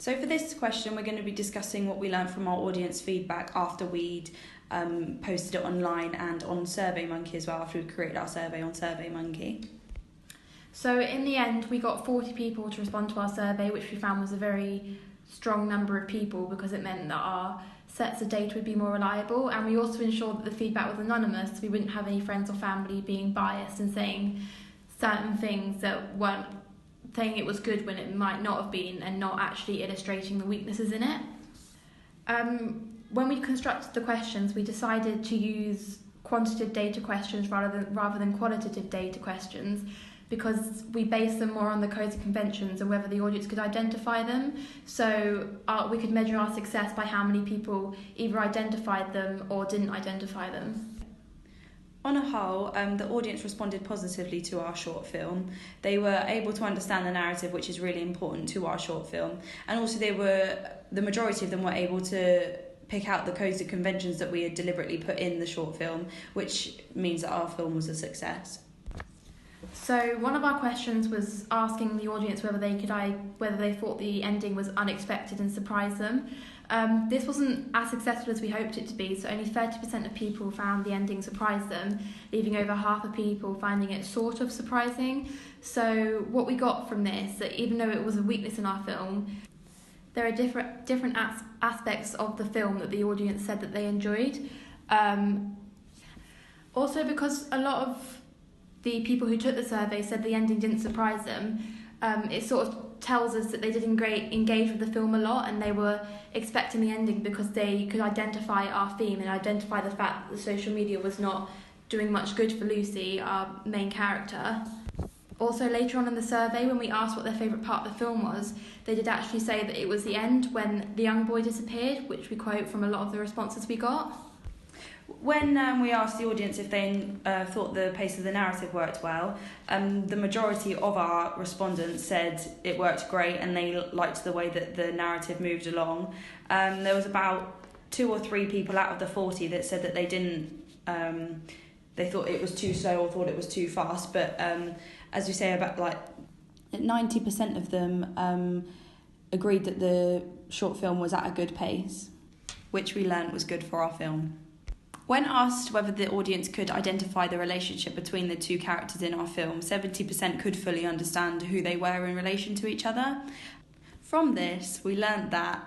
So for this question, we're going to be discussing what we learned from our audience feedback after we'd posted it online and on SurveyMonkey as well, after we created our survey on SurveyMonkey. So in the end, we got 40 people to respond to our survey, which we found was a very strong number of people because it meant that our sets of data would be more reliable, and we also ensured that the feedback was anonymous, so we wouldn't have any friends or family being biased and saying certain things that weren't saying it was good when it might not have been, and not actually illustrating the weaknesses in it. When we constructed the questions, we decided to use quantitative data questions rather than qualitative data questions, because we based them more on the codes and conventions and whether the audience could identify them. So we could measure our success by how many people either identified them or didn't identify them. On a whole, the audience responded positively to our short film. They were able to understand the narrative, which is really important to our short film. And also the majority of them were able to pick out the codes and conventions that we had deliberately put in the short film, which means that our film was a success. So one of our questions was asking the audience whether they thought the ending was unexpected and surprised them. This wasn't as successful as we hoped it to be, so only 30% of people found the ending surprised them, leaving over half of people finding it sort of surprising. So what we got from this, that even though it was a weakness in our film, there are different aspects of the film that the audience said that they enjoyed. Also, because a lot of the people who took the survey said the ending didn't surprise them, it sort of tells us that they did engage with the film a lot, and they were expecting the ending because they could identify our theme and identify the fact that the social media was not doing much good for Lucy, our main character. Also, later on in the survey, when we asked what their favourite part of the film was, they did actually say that it was the end when the young boy disappeared, which we quote from a lot of the responses we got. When we asked the audience if they thought the pace of the narrative worked well, the majority of our respondents said it worked great and they liked the way that the narrative moved along. There was about 2 or 3 people out of the 40 that said that they didn't, they thought it was too slow or thought it was too fast, but as you say, about 90% of them agreed that the short film was at a good pace, which we learned was good for our film. When asked whether the audience could identify the relationship between the 2 characters in our film, 70% could fully understand who they were in relation to each other. From this, we learnt that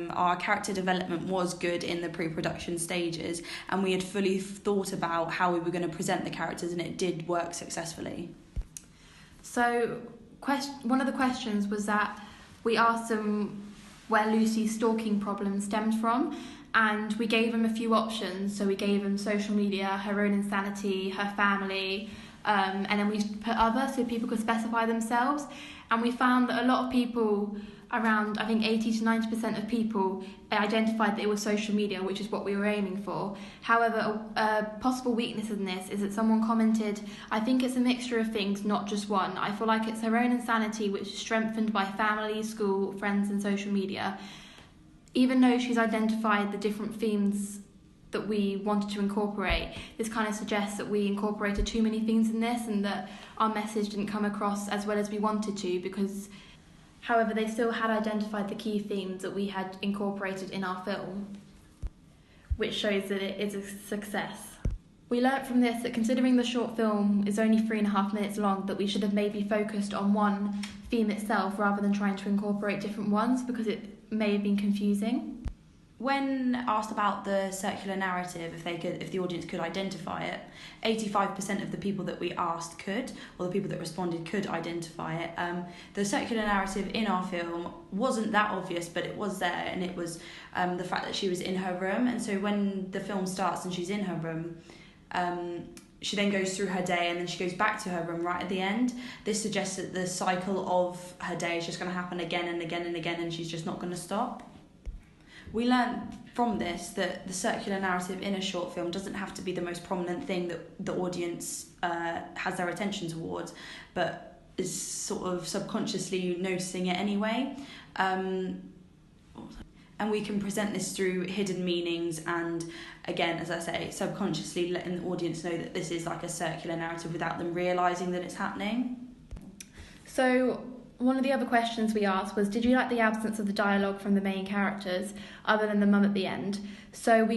our character development was good in the pre-production stages, and we had fully thought about how we were going to present the characters, and it did work successfully. So one of the questions was that we asked them where Lucy's stalking problem stemmed from, and we gave them a few options. So we gave them social media, her own insanity, her family, and then we put other so people could specify themselves. And we found that a lot of people, around I think 80 to 90% of people, identified that it was social media, which is what we were aiming for. However, a possible weakness in this is that someone commented, I think it's a mixture of things, not just one. I feel like it's her own insanity, which is strengthened by family, school, friends and social media. Even though she's identified the different themes that we wanted to incorporate, this kind of suggests that we incorporated too many themes in this and that our message didn't come across as well as we wanted to, because, however, they still had identified the key themes that we had incorporated in our film, which shows that it is a success. We learnt from this that considering the short film is only 3.5 minutes long, that we should have maybe focused on one theme itself rather than trying to incorporate different ones, because it may have been confusing. When asked about the circular narrative, if the audience could identify it, 85% of the people that we asked could, or the people that responded could identify it. The circular narrative in our film wasn't that obvious, but it was there, and it was the fact that she was in her room. And so when the film starts and she's in her room, she then goes through her day and then she goes back to her room right at the end. This suggests that the cycle of her day is just going to happen again and again and again, and she's just not going to stop. We learned from this that the circular narrative in a short film doesn't have to be the most prominent thing that the audience has their attention towards, but is sort of subconsciously noticing it anyway. And we can present this through hidden meanings and, again, as I say, subconsciously letting the audience know that this is like a circular narrative without them realising that it's happening. So One of the other questions we asked was, did you like the absence of the dialogue from the main characters, other than the mum at the end? So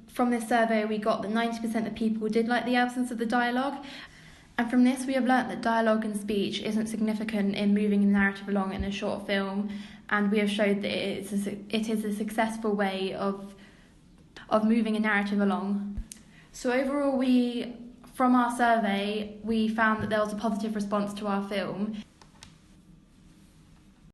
from this survey, we got that 90% of people did like the absence of the dialogue. And from this, we have learnt that dialogue and speech isn't significant in moving the narrative along in a short film, and we have showed that it is a successful way of moving a narrative along. So overall, from our survey, we found that there was a positive response to our film.